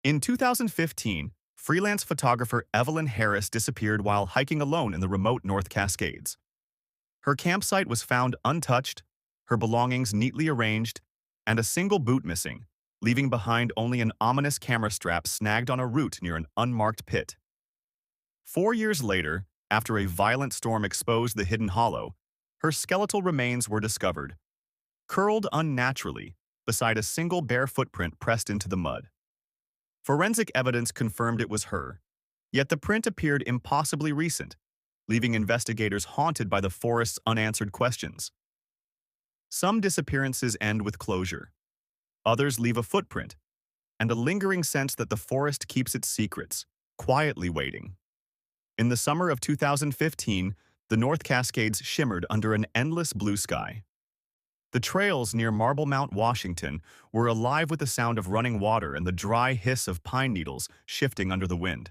In 2015, freelance photographer Evelyn Harris disappeared while hiking alone in the remote North Cascades. Her campsite was found untouched, her belongings neatly arranged, and a single boot missing, leaving behind only an ominous camera strap snagged on a root near an unmarked pit. 4 years later, after a violent storm exposed the hidden hollow, her skeletal remains were discovered, curled unnaturally beside a single bare footprint pressed into the mud. Forensic evidence confirmed it was her, yet the print appeared impossibly recent, leaving investigators haunted by the forest's unanswered questions. Some disappearances end with closure. Others leave a footprint, and a lingering sense that the forest keeps its secrets, quietly waiting. In the summer of 2015, the North Cascades shimmered under an endless blue sky. The trails near Marble Mount, Washington, were alive with the sound of running water and the dry hiss of pine needles shifting under the wind.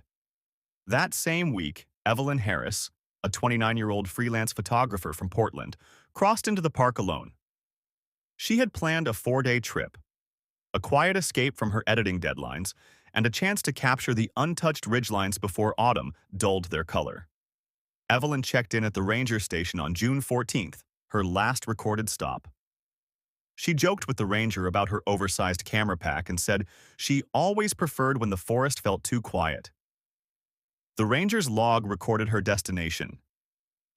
That same week, Evelyn Harris, a 29-year-old freelance photographer from Portland, crossed into the park alone. She had planned a 4-day trip, a quiet escape from her editing deadlines, and a chance to capture the untouched ridgelines before autumn dulled their color. Evelyn checked in at the ranger station on June 14th, her last recorded stop. She joked with the ranger about her oversized camera pack and said she always preferred when the forest felt too quiet. The ranger's log recorded her destination: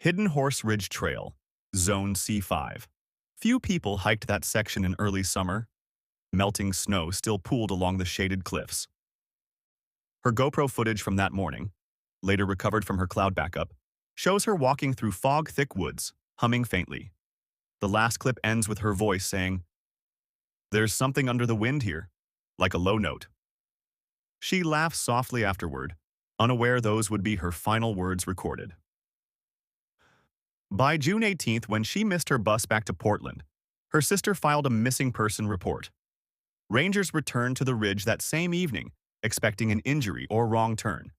Hidden Horse Ridge Trail, Zone C5. Few people hiked that section in early summer. Melting snow still pooled along the shaded cliffs. Her GoPro footage from that morning, later recovered from her cloud backup, shows her walking through fog-thick woods, humming faintly. The last clip ends with her voice saying, "There's something under the wind here," like a low note. She laughs softly afterward, unaware those would be her final words recorded. By June 18th, when she missed her bus back to Portland, her sister filed a missing person report. Rangers returned to the ridge that same evening, expecting an injury or wrong turn.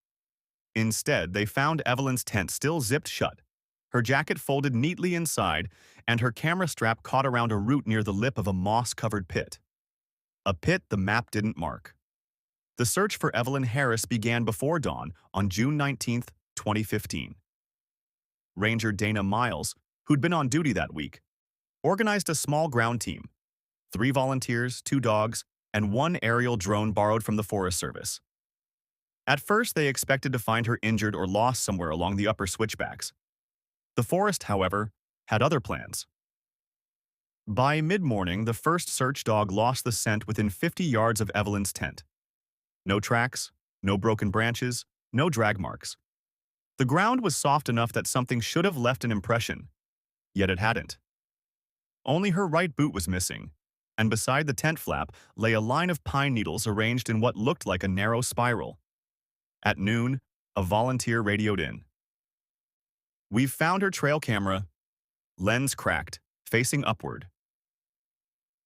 Instead, they found Evelyn's tent still zipped shut, her jacket folded neatly inside, and her camera strap caught around a root near the lip of a moss-covered pit. A pit the map didn't mark. The search for Evelyn Harris began before dawn on June 19, 2015. Ranger Dana Miles, who'd been on duty that week, organized a small ground team: 3 volunteers, 2 dogs, and 1 aerial drone borrowed from the Forest Service. At first, they expected to find her injured or lost somewhere along the upper switchbacks. The forest, however, had other plans. By mid-morning, the first search dog lost the scent within 50 yards of Evelyn's tent. No tracks, no broken branches, no drag marks. The ground was soft enough that something should have left an impression, yet it hadn't. Only her right boot was missing, and beside the tent flap lay a line of pine needles arranged in what looked like a narrow spiral. At noon, a volunteer radioed in. "We've found her trail camera, lens cracked, facing upward."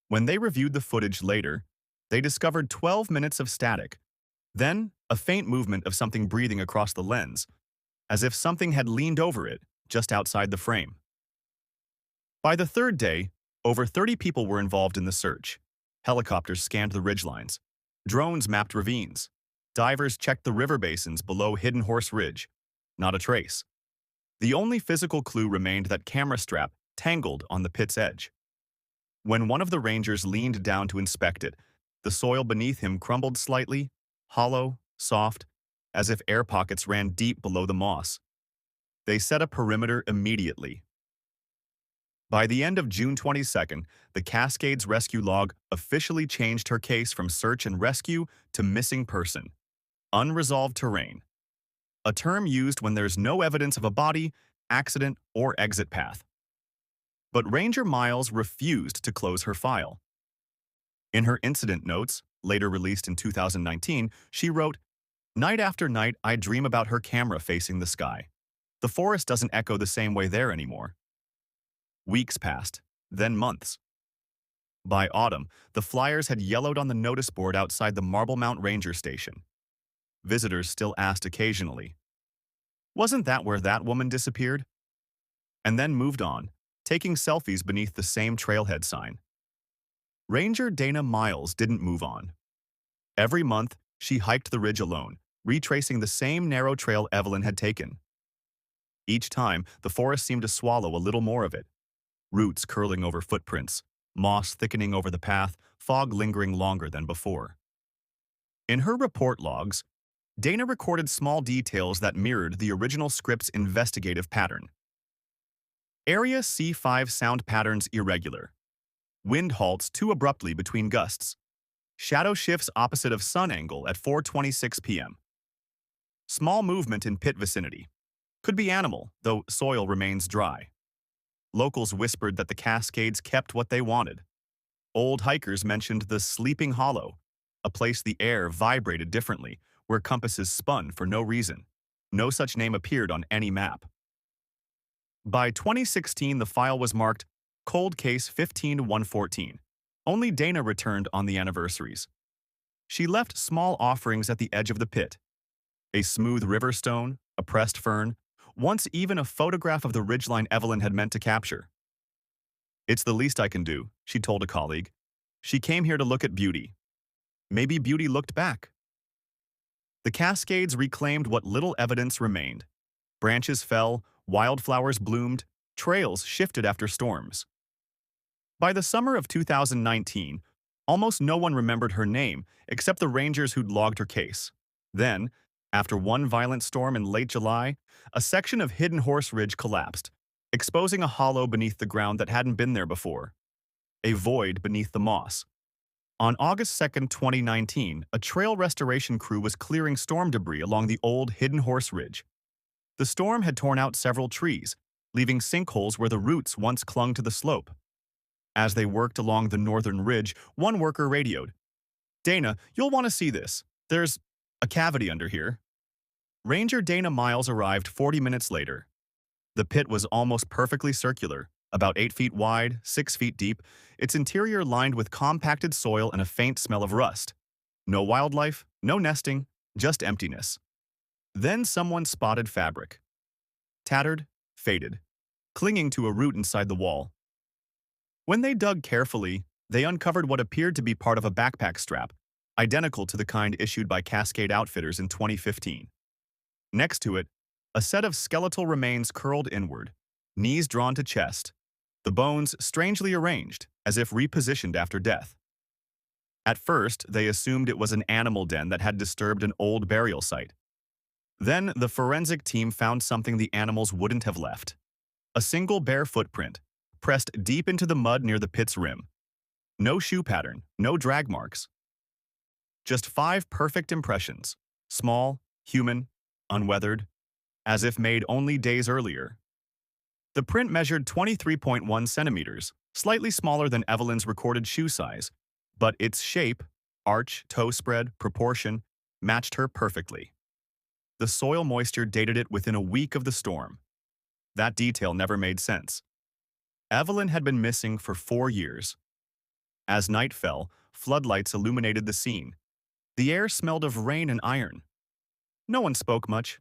When they reviewed the footage later, they discovered 12 minutes of static, then a faint movement of something breathing across the lens, as if something had leaned over it just outside the frame. By the 3rd day, over 30 people were involved in the search. Helicopters scanned the ridgelines. Drones mapped ravines. Divers checked the river basins below Hidden Horse Ridge. Not a trace. The only physical clue remained that camera strap tangled on the pit's edge. When one of the rangers leaned down to inspect it, the soil beneath him crumbled slightly, hollow, soft, as if air pockets ran deep below the moss. They set a perimeter immediately. By the end of June 22nd, the Cascades rescue log officially changed her case from search and rescue to missing person, unresolved terrain, a term used when there's no evidence of a body, accident, or exit path. But Ranger Miles refused to close her file. In her incident notes, later released in 2019, she wrote, "Night after night, I dream about her camera facing the sky. The forest doesn't echo the same way there anymore." Weeks passed, then months. By autumn, the flyers had yellowed on the notice board outside the Marble Mount Ranger Station. Visitors still asked occasionally, "Wasn't that where that woman disappeared?" And then moved on, taking selfies beneath the same trailhead sign. Ranger Dana Miles didn't move on. Every month, She hiked the ridge alone, retracing the same narrow trail Evelyn had taken. Each time, the forest seemed to swallow a little more of it, roots curling over footprints, moss thickening over the path, fog lingering longer than before. In her report logs, Dana recorded small details that mirrored the original script's investigative pattern. Area C5 sound patterns irregular. Wind halts too abruptly between gusts. Shadow shifts opposite of sun angle at 4:26 p.m. Small movement in pit vicinity. Could be animal, though soil remains dry. Locals whispered that the Cascades kept what they wanted. Old hikers mentioned the Sleeping Hollow, a place the air vibrated differently, where compasses spun for no reason. No such name appeared on any map. By 2016, the file was marked Cold Case 15-114. Only Dana returned on the anniversaries. She left small offerings at the edge of the pit. A smooth river stone, a pressed fern, once even a photograph of the ridgeline Evelyn had meant to capture. "It's the least I can do," she told a colleague. "She came here to look at beauty. Maybe beauty looked back." The Cascades reclaimed what little evidence remained. Branches fell, wildflowers bloomed, trails shifted after storms. By the summer of 2019, almost no one remembered her name except the rangers who'd logged her case. Then, after one violent storm in late July, a section of Hidden Horse Ridge collapsed, exposing a hollow beneath the ground that hadn't been there before. A void beneath the moss. On August 2, 2019, a trail restoration crew was clearing storm debris along the old Hidden Horse Ridge. The storm had torn out several trees, leaving sinkholes where the roots once clung to the slope. As they worked along the northern ridge, one worker radioed, "Dana, you'll want to see this. There's a cavity under here." Ranger Dana Miles arrived 40 minutes later. The pit was almost perfectly circular, about 8 feet wide, 6 feet deep, its interior lined with compacted soil and a faint smell of rust. No wildlife, no nesting, just emptiness. Then someone spotted fabric. Tattered, faded, clinging to a root inside the wall. When they dug carefully, they uncovered what appeared to be part of a backpack strap, identical to the kind issued by Cascade Outfitters in 2015. Next to it, a set of skeletal remains curled inward, knees drawn to chest, the bones strangely arranged, as if repositioned after death. At first, they assumed it was an animal den that had disturbed an old burial site. Then, the forensic team found something the animals wouldn't have left. A single bare footprint, pressed deep into the mud near the pit's rim. No shoe pattern, no drag marks. Just 5 perfect impressions, small, human, unweathered, as if made only days earlier. The print measured 23.1 centimeters, slightly smaller than Evelyn's recorded shoe size, but its shape, arch, toe spread, proportion, matched her perfectly. The soil moisture dated it within a week of the storm. That detail never made sense. Evelyn had been missing for 4 years. As night fell, floodlights illuminated the scene. The air smelled of rain and iron. No one spoke much.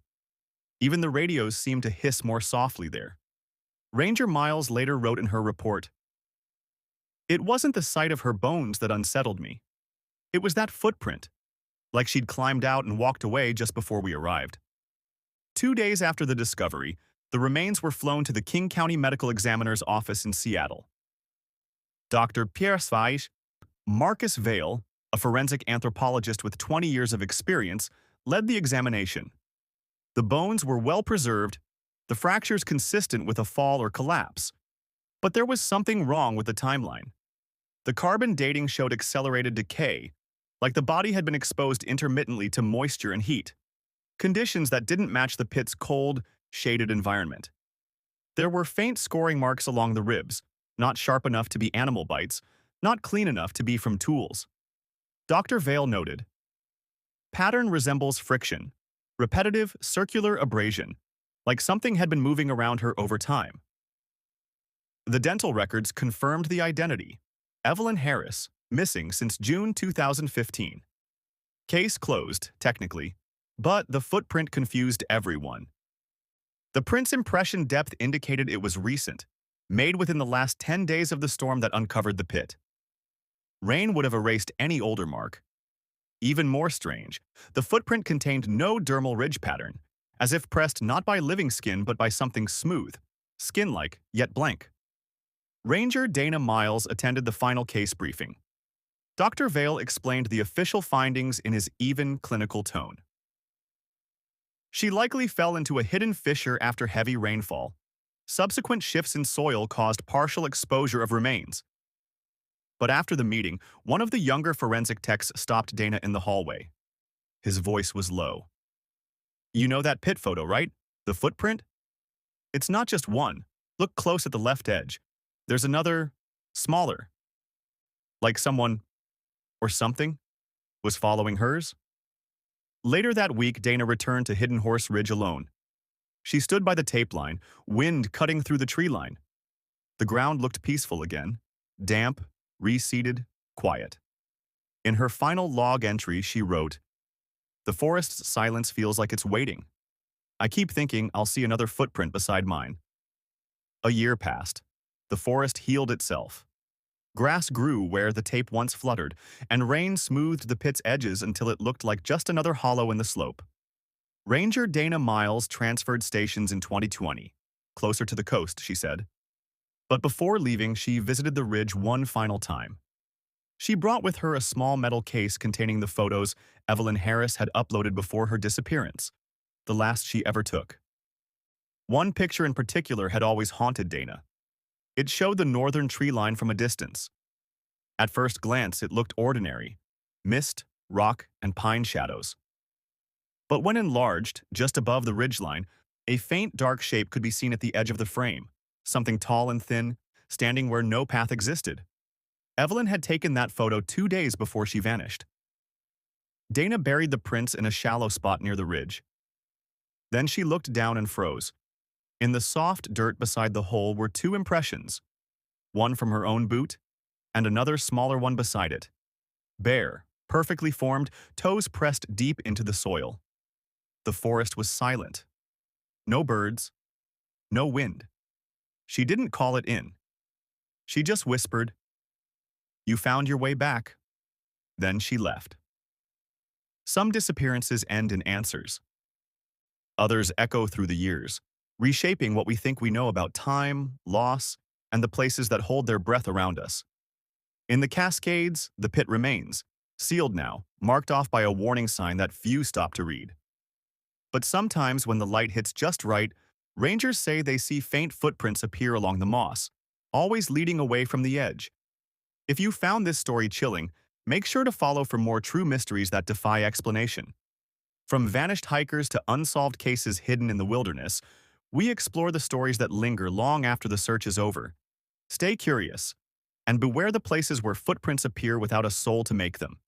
Even the radios seemed to hiss more softly there. Ranger Miles later wrote in her report, "It wasn't the sight of her bones that unsettled me. It was that footprint, like she'd climbed out and walked away just before we arrived." 2 days after the discovery, the remains were flown to the King County Medical Examiner's office in Seattle. Dr. Pierre Sveig, Marcus Vale, a forensic anthropologist with 20 years of experience, led the examination. The bones were well preserved, the fractures consistent with a fall or collapse. But there was something wrong with the timeline. The carbon dating showed accelerated decay, like the body had been exposed intermittently to moisture and heat, conditions that didn't match the pit's cold, shaded environment. There were faint scoring marks along the ribs, not sharp enough to be animal bites, not clean enough to be from tools. Dr. Vale noted, "Pattern resembles friction, repetitive, circular abrasion, like something had been moving around her over time." The dental records confirmed the identity. Evelyn Harris, missing since June 2015. Case closed, technically, but the footprint confused everyone. The print's impression depth indicated it was recent, made within the last 10 days of the storm that uncovered the pit. Rain would have erased any older mark. Even more strange, the footprint contained no dermal ridge pattern, as if pressed not by living skin but by something smooth, skin-like, yet blank. Ranger Dana Miles attended the final case briefing. Dr. Vale explained the official findings in his even, clinical tone. She likely fell into a hidden fissure after heavy rainfall. Subsequent shifts in soil caused partial exposure of remains. But after the meeting, one of the younger forensic techs stopped Dana in the hallway. His voice was low. "You know that pit photo, right? The footprint? It's not just one. Look close at the left edge. There's another, smaller. Like someone, or something, was following hers." Later that week, Dana returned to Hidden Horse Ridge alone. She stood by the tape line, wind cutting through the tree line. The ground looked peaceful again, damp, reseeded, quiet. In her final log entry, she wrote, "The forest's silence feels like it's waiting. I keep thinking I'll see another footprint beside mine." A year passed. The forest healed itself. Grass grew where the tape once fluttered, and rain smoothed the pit's edges until it looked like just another hollow in the slope. Ranger Dana Miles transferred stations in 2020, closer to the coast, she said. But before leaving, she visited the ridge one final time. She brought with her a small metal case containing the photos Evelyn Harris had uploaded before her disappearance, the last she ever took. One picture in particular had always haunted Dana. It showed the northern tree line from a distance. At first glance, it looked ordinary: mist, rock, and pine shadows. But when enlarged, just above the ridgeline, a faint dark shape could be seen at the edge of the frame, something tall and thin, standing where no path existed. Evelyn had taken that photo 2 days before she vanished. Dana buried the prints in a shallow spot near the ridge. Then she looked down and froze. In the soft dirt beside the hole were 2 impressions, one from her own boot, and another smaller one beside it. Bare, perfectly formed, toes pressed deep into the soil. The forest was silent. No birds, no wind. She didn't call it in. She just whispered, "You found your way back." Then she left. Some disappearances end in answers. Others echo through the years, reshaping what we think we know about time, loss, and the places that hold their breath around us. In the Cascades, the pit remains, sealed now, marked off by a warning sign that few stop to read. But sometimes when the light hits just right, rangers say they see faint footprints appear along the moss, always leading away from the edge. If you found this story chilling, make sure to follow for more true mysteries that defy explanation. From vanished hikers to unsolved cases hidden in the wilderness, we explore the stories that linger long after the search is over. Stay curious, and beware the places where footprints appear without a soul to make them.